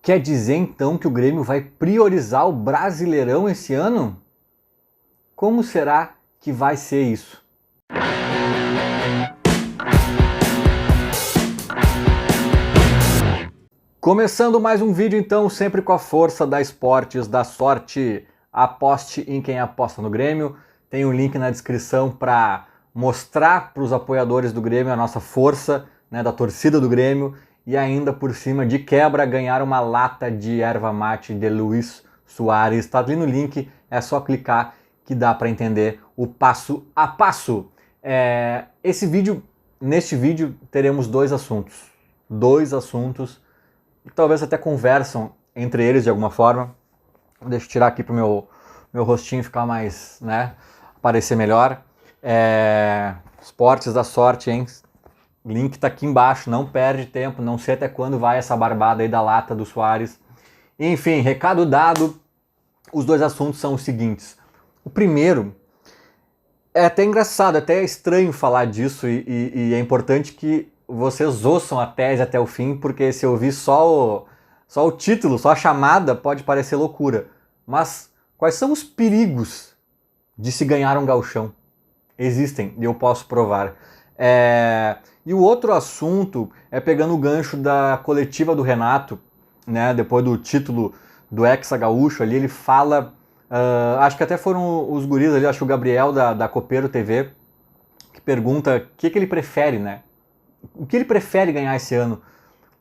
Quer dizer então que o Grêmio vai priorizar o Brasileirão esse ano? Como será que vai ser isso? Começando mais um vídeo então, sempre com a força da Esportes da Sorte. Aposte em quem aposta no Grêmio. Tem um link na descrição para mostrar para os apoiadores do Grêmio a nossa força, né, da torcida do Grêmio, e ainda por cima de quebra ganhar uma lata de erva mate de Luiz Soares. Está ali no link, é só clicar que dá para entender o passo a passo. Neste vídeo teremos dois assuntos que talvez até conversam entre eles de alguma forma. Deixa eu tirar aqui para o meu rostinho ficar mais, né, aparecer melhor. Esportes da Sorte, hein? Link tá aqui embaixo, não perde tempo, não sei até quando vai essa barbada aí da lata do Soares. Enfim, recado dado, os dois assuntos são os seguintes. O primeiro, é até engraçado, até estranho falar disso e é importante que vocês ouçam a tese até o fim, porque se eu ouvir só o título, só a chamada, pode parecer loucura. Mas quais são os perigos de se ganhar um gauchão? Existem, e eu posso provar. E o outro assunto é pegando o gancho da coletiva do Renato, né, depois do título do Hexa Gaúcho ali, ele fala, acho que até foram os guris ali, acho que o Gabriel da Copeiro TV, que pergunta o que ele prefere, né? O que ele prefere ganhar esse ano?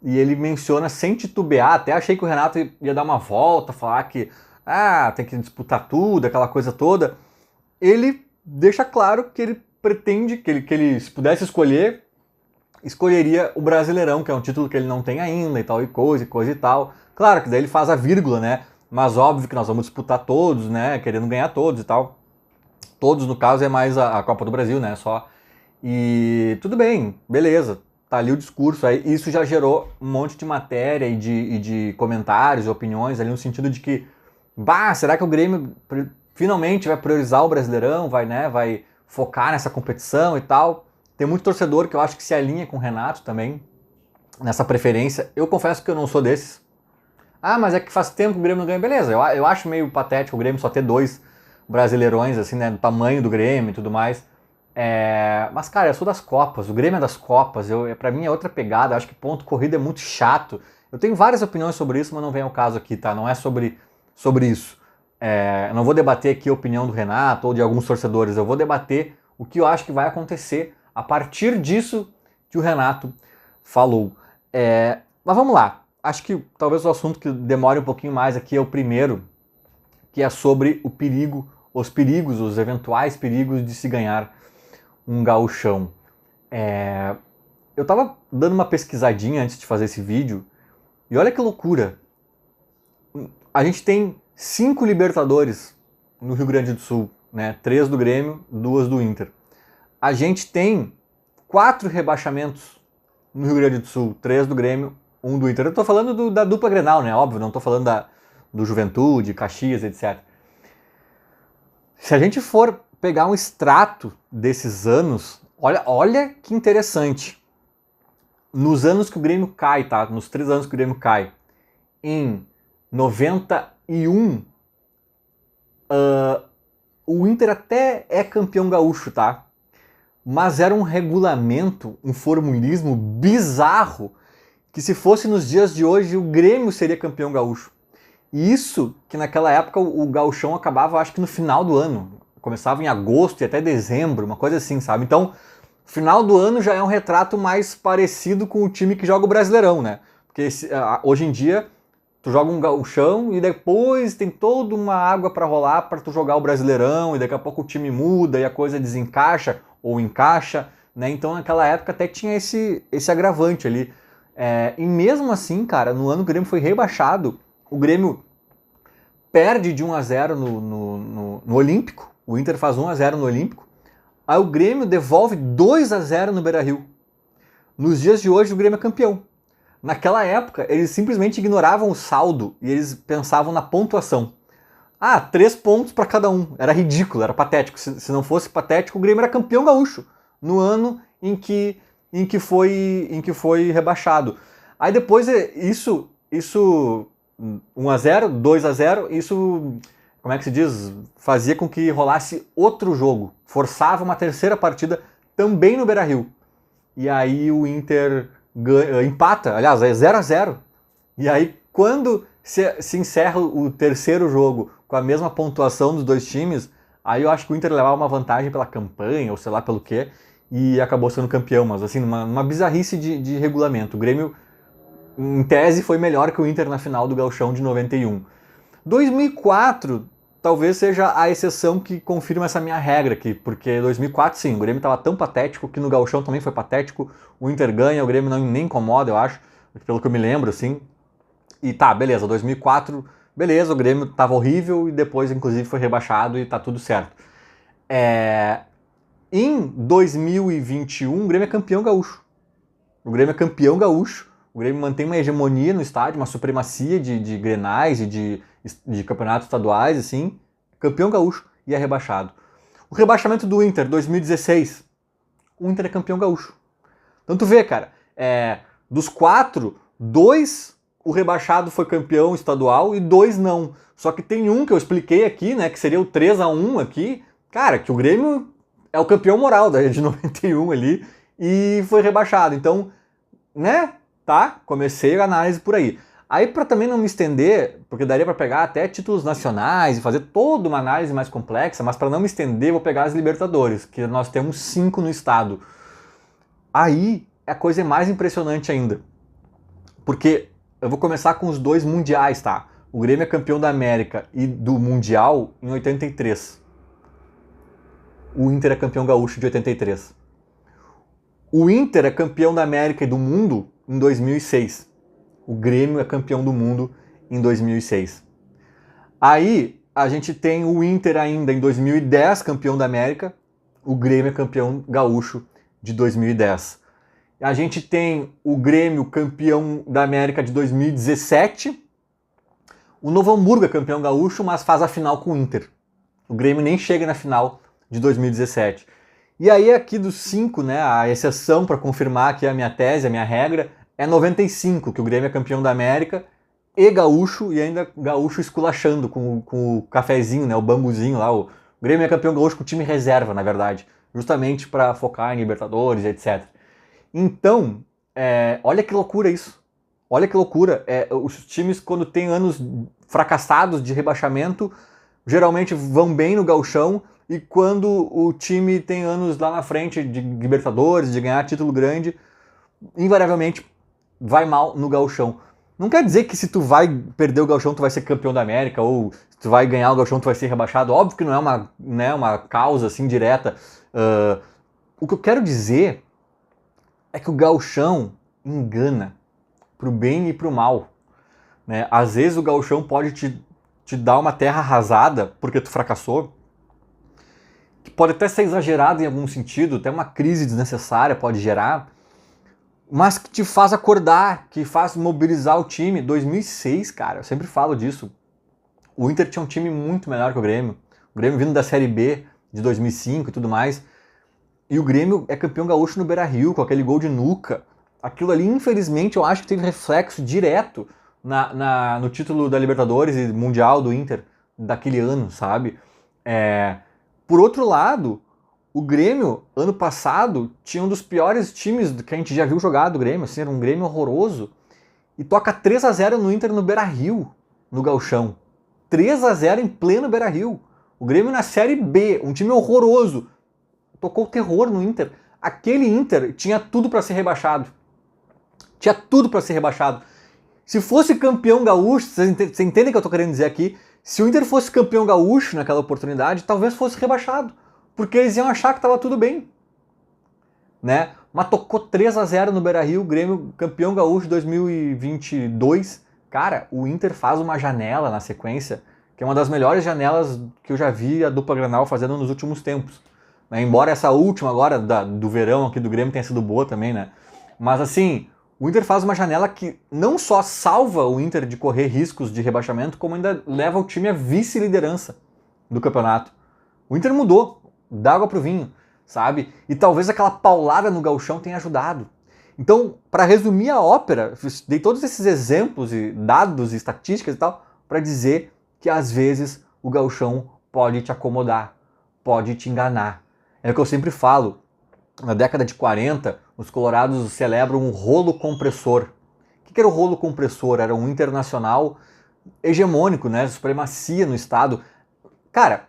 E ele menciona sem titubear, até achei que o Renato ia dar uma volta, falar que tem que disputar tudo, aquela coisa toda. Ele deixa claro que ele pretende, que ele se pudesse escolher, escolheria o Brasileirão, que é um título que ele não tem ainda e tal, e coisa e tal. Claro que daí ele faz a vírgula, né? Mas óbvio que nós vamos disputar todos, né? Querendo ganhar todos e tal. Todos, no caso, é mais a Copa do Brasil, né? Só. E tudo bem, beleza. Tá ali o discurso. Aí isso já gerou um monte de matéria e de comentários e opiniões ali no sentido de que, será que o Grêmio finalmente vai priorizar o Brasileirão, vai focar nessa competição e tal? Tem muito torcedor que eu acho que se alinha com o Renato também, nessa preferência. Eu confesso que eu não sou desses. Mas é que faz tempo que o Grêmio não ganha. Beleza, eu acho meio patético o Grêmio só ter dois brasileirões, assim, né, do tamanho do Grêmio e tudo mais. Mas, cara, eu sou das Copas, o Grêmio é das Copas, pra mim é outra pegada, acho que ponto corrida é muito chato. Eu tenho várias opiniões sobre isso, mas não vem ao caso aqui, tá? Não é sobre isso. Eu não vou debater aqui a opinião do Renato ou de alguns torcedores, eu vou debater o que eu acho que vai acontecer a partir disso que o Renato falou. Mas vamos lá, acho que talvez o assunto que demore um pouquinho mais aqui é o primeiro, que é sobre os eventuais perigos de se ganhar um gauchão. Eu tava dando uma pesquisadinha antes de fazer esse vídeo, e olha que loucura. A gente tem 5 Libertadores no Rio Grande do Sul, né? 3 do Grêmio, 2 do Inter. A gente tem 4 rebaixamentos no Rio Grande do Sul, 3 do Grêmio, 1 do Inter. Eu tô falando da dupla Grenal, né? Óbvio, não tô falando do Juventude, Caxias, etc. Se a gente for pegar um extrato desses anos, olha que interessante. Nos anos que o Grêmio cai, tá? Nos 3 anos que o Grêmio cai, em 91, o Inter até é campeão gaúcho, tá? Mas era um regulamento, um formulismo bizarro, que se fosse nos dias de hoje, o Grêmio seria campeão gaúcho. E isso que naquela época o gauchão acabava, acho que no final do ano. Começava em agosto e até dezembro, uma coisa assim, sabe? Então, final do ano já é um retrato mais parecido com o time que joga o Brasileirão, né? Porque hoje em dia, tu joga um gauchão e depois tem toda uma água para rolar para tu jogar o Brasileirão e daqui a pouco o time muda e a coisa desencaixa ou encaixa, né? Então naquela época até tinha esse agravante ali. E mesmo assim, cara, no ano que o Grêmio foi rebaixado, o Grêmio perde de 1-0 no Olímpico, o Inter faz 1-0 no Olímpico, aí o Grêmio devolve 2-0 no Beira-Rio. Nos dias de hoje o Grêmio é campeão. Naquela época eles simplesmente ignoravam o saldo e eles pensavam na pontuação. 3 pontos para cada um. Era ridículo, era patético. Se não fosse patético, o Grêmio era campeão gaúcho no ano em que foi rebaixado. Aí depois isso isso 1-0, 2-0, isso, como é que se diz, fazia com que rolasse outro jogo, forçava uma terceira partida também no Beira-Rio. E aí o Inter empata, aliás, é 0-0. E aí quando se encerra o terceiro jogo com a mesma pontuação dos dois times, aí eu acho que o Inter levava uma vantagem pela campanha, ou sei lá pelo quê, e acabou sendo campeão, mas assim, numa bizarrice de regulamento. O Grêmio, em tese, foi melhor que o Inter na final do Gauchão de 91. 2004 talvez seja a exceção que confirma essa minha regra aqui, porque 2004 sim, o Grêmio estava tão patético que no Gauchão também foi patético, o Inter ganha, o Grêmio não nem incomoda, eu acho, pelo que eu me lembro, assim. E tá, beleza, 2004, beleza, o Grêmio tava horrível e depois inclusive foi rebaixado e tá tudo certo. Em 2021, o Grêmio é campeão gaúcho. O Grêmio é campeão gaúcho, o Grêmio mantém uma hegemonia no estádio, uma supremacia de grenais e de campeonatos estaduais, assim, campeão gaúcho e é rebaixado. O rebaixamento do Inter, 2016, o Inter é campeão gaúcho. Então tu vê, cara, dos 4, 2 o rebaixado foi campeão estadual e 2 não. Só que tem um que eu expliquei aqui, né, que seria o 3-1 aqui, cara, que o Grêmio é o campeão moral de 91 ali e foi rebaixado. Então, né, tá, comecei a análise por aí. Aí para também não me estender, porque daria para pegar até títulos nacionais e fazer toda uma análise mais complexa, mas para não me estender, vou pegar as Libertadores, que nós temos 5 no estado. Aí a coisa é mais impressionante ainda. Porque eu vou começar com os 2 mundiais, tá? O Grêmio é campeão da América e do Mundial em 83. O Inter é campeão gaúcho de 83. O Inter é campeão da América e do mundo em 2006. O Grêmio é campeão do mundo em 2006. Aí a gente tem o Inter ainda em 2010, campeão da América. O Grêmio é campeão gaúcho de 2010. A gente tem o Grêmio campeão da América de 2017. O Novo Hamburgo é campeão gaúcho, mas faz a final com o Inter. O Grêmio nem chega na final de 2017. E aí aqui dos 5, né, a exceção para confirmar aqui a minha tese, a minha regra, é 95, que o Grêmio é campeão da América e gaúcho, e ainda gaúcho esculachando com o cafezinho, né, o bambuzinho lá. O Grêmio é campeão gaúcho com o time reserva, na verdade, justamente para focar em Libertadores, etc. Então, olha que loucura isso. Olha que loucura. Os times, quando tem anos fracassados de rebaixamento, geralmente vão bem no gauchão, e quando o time tem anos lá na frente de Libertadores, de ganhar título grande, invariavelmente vai mal no gauchão. Não quer dizer que se tu vai perder o gauchão, tu vai ser campeão da América, ou se tu vai ganhar o gauchão, tu vai ser rebaixado. Óbvio que não é uma causa assim direta. O que eu quero dizer é que o gauchão engana pro bem e pro mal. Né? Às vezes o gauchão pode te dar uma terra arrasada porque tu fracassou, que pode até ser exagerado em algum sentido, até uma crise desnecessária pode gerar, mas que te faz acordar, que faz mobilizar o time. 2006, cara, eu sempre falo disso. O Inter tinha um time muito melhor que o Grêmio vindo da Série B de 2005 e tudo mais, e o Grêmio é campeão gaúcho no Beira-Rio, com aquele gol de nuca. Aquilo ali, infelizmente, eu acho que teve reflexo direto no título da Libertadores e Mundial do Inter daquele ano, sabe? Por outro lado, o Grêmio, ano passado, tinha um dos piores times que a gente já viu jogar do Grêmio, assim, era um Grêmio horroroso, e toca 3-0 no Inter no Beira-Rio, no gauchão. 3-0 em pleno Beira-Rio. O Grêmio na Série B, um time horroroso, tocou terror no Inter. Aquele Inter tinha tudo para ser rebaixado. Tinha tudo para ser rebaixado. Se fosse campeão gaúcho, vocês entendem o que eu tô querendo dizer aqui? Se o Inter fosse campeão gaúcho naquela oportunidade, talvez fosse rebaixado. Porque eles iam achar que estava tudo bem. Né? Mas tocou 3-0 no Beira-Rio, Grêmio campeão gaúcho 2022. Cara, o Inter faz uma janela na sequência, que é uma das melhores janelas que eu já vi a dupla Grenal fazendo nos últimos tempos. Né? Embora essa última agora, do verão aqui do Grêmio, tenha sido boa também, né? Mas assim, o Inter faz uma janela que não só salva o Inter de correr riscos de rebaixamento, como ainda leva o time à vice-liderança do campeonato. O Inter mudou, dá água pro vinho, sabe? E talvez aquela paulada no gauchão tenha ajudado. Então, para resumir a ópera, dei todos esses exemplos e dados e estatísticas e tal, para dizer que às vezes o gauchão pode te acomodar, pode te enganar. É o que eu sempre falo. Na década de 40, os colorados celebram um rolo compressor. O que era o rolo compressor? Era um internacional hegemônico, né? Supremacia no estado. Cara,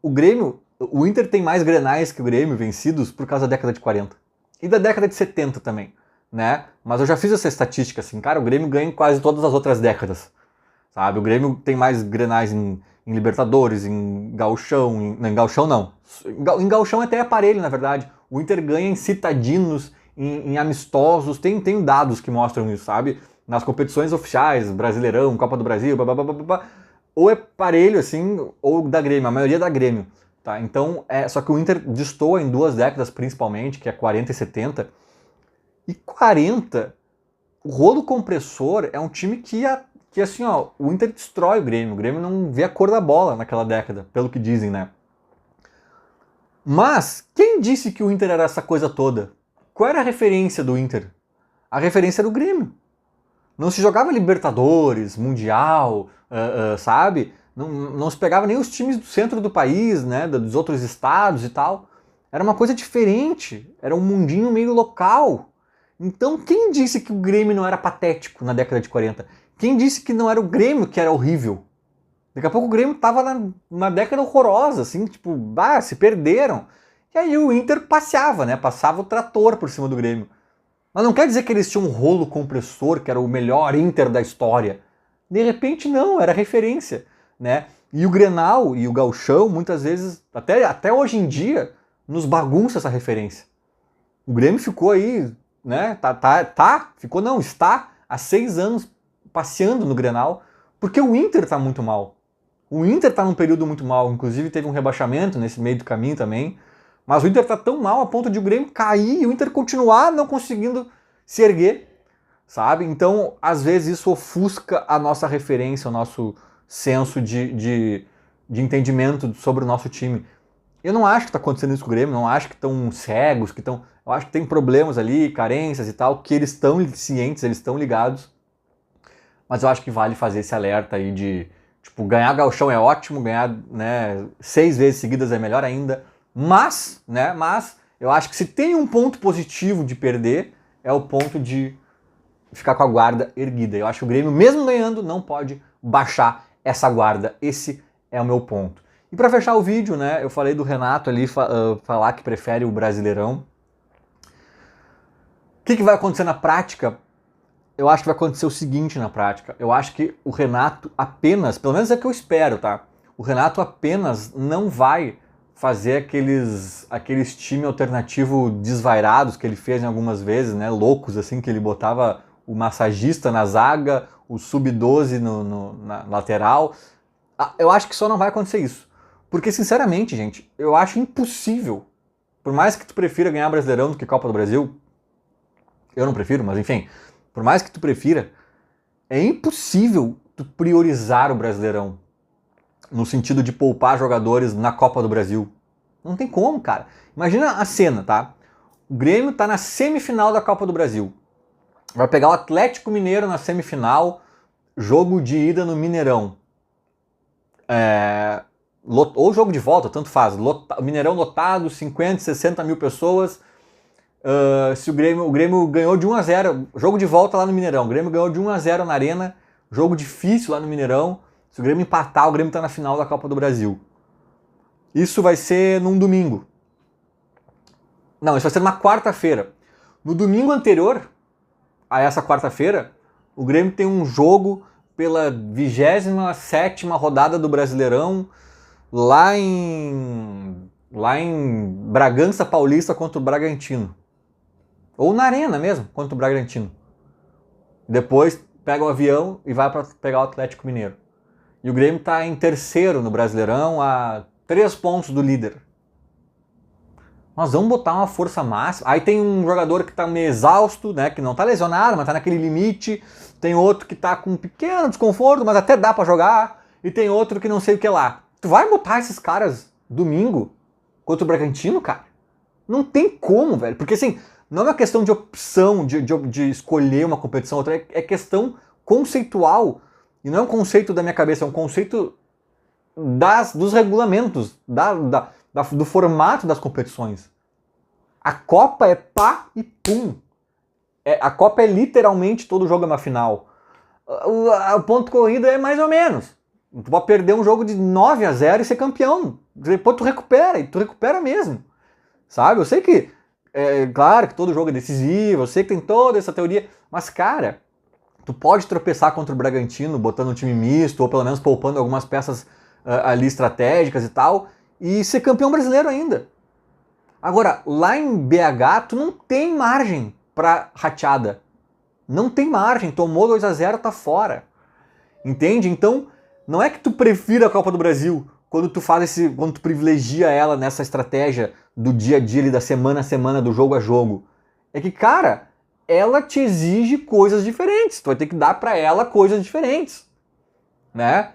o Grêmio, o Inter tem mais grenais que o Grêmio vencidos por causa da década de 40. E da década de 70 também, né? Mas eu já fiz essa estatística assim, cara, o Grêmio ganha em quase todas as outras décadas, sabe? O Grêmio tem mais grenais em Libertadores, em Gauchão, em Gauchão não. Em Gauchão até é aparelho, na verdade. O Inter ganha em citadinos, em amistosos, tem dados que mostram isso, sabe? Nas competições oficiais, Brasileirão, Copa do Brasil, blá, ou é parelho, assim, ou da Grêmio, a maioria é da Grêmio. Tá? Então, só que o Inter destoa em 2 décadas principalmente, que é 40 e 70. E 40, o rolo compressor é um time que assim, ó, o Inter destrói o Grêmio. O Grêmio não vê a cor da bola naquela década, pelo que dizem, né? Mas, quem disse que o Inter era essa coisa toda? Qual era a referência do Inter? A referência era o Grêmio. Não se jogava Libertadores, Mundial, sabe? Não se pegava nem os times do centro do país, né? Dos outros estados e tal. Era uma coisa diferente. Era um mundinho meio local. Então, quem disse que o Grêmio não era patético na década de 40? Quem disse que não era o Grêmio que era horrível? Daqui a pouco o Grêmio tava numa década horrorosa, assim, tipo, se perderam. E aí o Inter passeava, né? Passava o trator por cima do Grêmio. Mas não quer dizer que eles tinham um rolo compressor, que era o melhor Inter da história. De repente não, era referência, né? E o Grenal e o Gauchão, muitas vezes, até hoje em dia, nos bagunça essa referência. O Grêmio ficou aí, né? Está há 6 anos passeando no Grenal, porque o Inter tá muito mal. O Inter tá num período muito mal, inclusive teve um rebaixamento nesse meio do caminho também. Mas o Inter tá tão mal a ponto de o Grêmio cair e o Inter continuar não conseguindo se erguer, sabe? Então, às vezes isso ofusca a nossa referência, o nosso senso de entendimento sobre o nosso time. Eu não acho que tá acontecendo isso com o Grêmio, não acho que estão cegos, eu acho que tem problemas ali, carências e tal, que eles estão cientes, eles estão ligados. Mas eu acho que vale fazer esse alerta aí de, tipo, ganhar gauchão é ótimo, ganhar, né, 6 vezes seguidas é melhor ainda. Mas eu acho que se tem um ponto positivo de perder, é o ponto de ficar com a guarda erguida. Eu acho que o Grêmio, mesmo ganhando, não pode baixar essa guarda. Esse é o meu ponto. E para fechar o vídeo, né, eu falei do Renato ali falar que prefere o Brasileirão. O que vai acontecer na prática? Eu acho que vai acontecer o seguinte na prática. Eu acho que o Renato apenas, pelo menos é o que eu espero, tá? O Renato apenas não vai fazer aqueles time alternativo desvairados que ele fez em algumas vezes, né? Loucos, assim, que ele botava o massagista na zaga, o sub-12 na lateral. Eu acho que só não vai acontecer isso. Porque, sinceramente, gente, eu acho impossível. Por mais que tu prefira ganhar Brasileirão do que Copa do Brasil, eu não prefiro, mas enfim, por mais que tu prefira, é impossível tu priorizar o Brasileirão no sentido de poupar jogadores na Copa do Brasil. Não tem como, cara. Imagina a cena, tá? O Grêmio tá na semifinal da Copa do Brasil. Vai pegar o Atlético Mineiro na semifinal, jogo de ida no Mineirão. Ou jogo de volta, tanto faz. Mineirão lotado, 50, 60 mil pessoas. Se o Grêmio ganhou de 1-0, jogo de volta lá no Mineirão. O Grêmio ganhou de 1-0 na Arena, jogo difícil lá no Mineirão. Se o Grêmio empatar, o Grêmio está na final da Copa do Brasil. Isso vai ser num domingo. Não, isso vai ser numa quarta-feira. No domingo anterior a essa quarta-feira, o Grêmio tem um jogo pela 27ª rodada do Brasileirão lá em Bragança Paulista contra o Bragantino. Ou na Arena mesmo, contra o Bragantino. Depois pega o avião e vai para pegar o Atlético Mineiro. E o Grêmio está em terceiro no Brasileirão, a 3 pontos do líder. Nós vamos botar uma força máxima. Aí tem um jogador que está meio exausto, né, que não está lesionado, mas está naquele limite. Tem outro que está com um pequeno desconforto, mas até dá para jogar. E tem outro que não sei o que lá. Tu vai botar esses caras domingo contra o Bragantino, cara? Não tem como, velho. Porque assim, Não é uma questão de opção, de escolher uma competição ou outra, é questão conceitual. E não é um conceito da minha cabeça, é um conceito dos regulamentos, do formato das competições. A Copa é pá e pum. A Copa é literalmente todo jogo é uma final. O ponto corrido é mais ou menos. Tu pode perder um jogo de 9-0 e ser campeão. Depois tu recupera, e tu recupera mesmo. Sabe? Eu sei que, claro que todo jogo é decisivo, eu sei que tem toda essa teoria, mas cara, tu pode tropeçar contra o Bragantino botando um time misto, ou pelo menos poupando algumas peças ali estratégicas e tal, e ser campeão brasileiro ainda. Agora, lá em BH, tu não tem margem pra rateada. Não tem margem, tomou 2-0, tá fora. Entende? Então, não é que tu prefira a Copa do Brasil quando quando tu privilegia ela nessa estratégia do dia a dia, ali, da semana a semana, do jogo a jogo. É que, cara, ela te exige coisas diferentes. Tu vai ter que dar pra ela coisas diferentes. Né?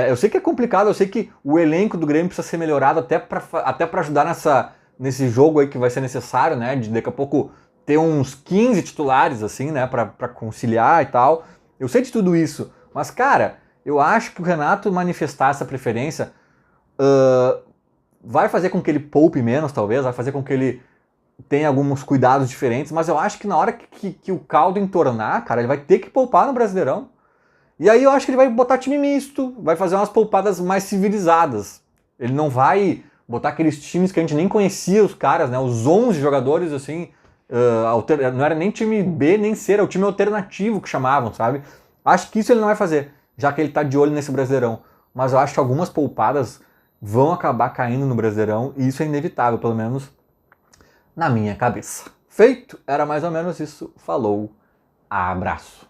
Eu sei que é complicado, eu sei que o elenco do Grêmio precisa ser melhorado até pra ajudar nesse jogo aí que vai ser necessário, né? De daqui a pouco ter uns 15 titulares, assim, né? Pra conciliar e tal. Eu sei de tudo isso. Mas, cara, eu acho que o Renato manifestar essa preferência vai fazer com que ele poupe menos, talvez, vai fazer com que ele tenha alguns cuidados diferentes, mas eu acho que na hora que o caldo entornar, cara, ele vai ter que poupar no Brasileirão. E aí eu acho que ele vai botar time misto, vai fazer umas poupadas mais civilizadas. Ele não vai botar aqueles times que a gente nem conhecia os caras, né? Os 11 jogadores, assim, não era nem time B nem C, era o time alternativo que chamavam, sabe? Acho que isso ele não vai fazer, já que ele tá de olho nesse Brasileirão. Mas eu acho que algumas poupadas vão acabar caindo no Brasileirão e isso é inevitável, pelo menos na minha cabeça. Feito, era mais ou menos isso. Falou, abraço.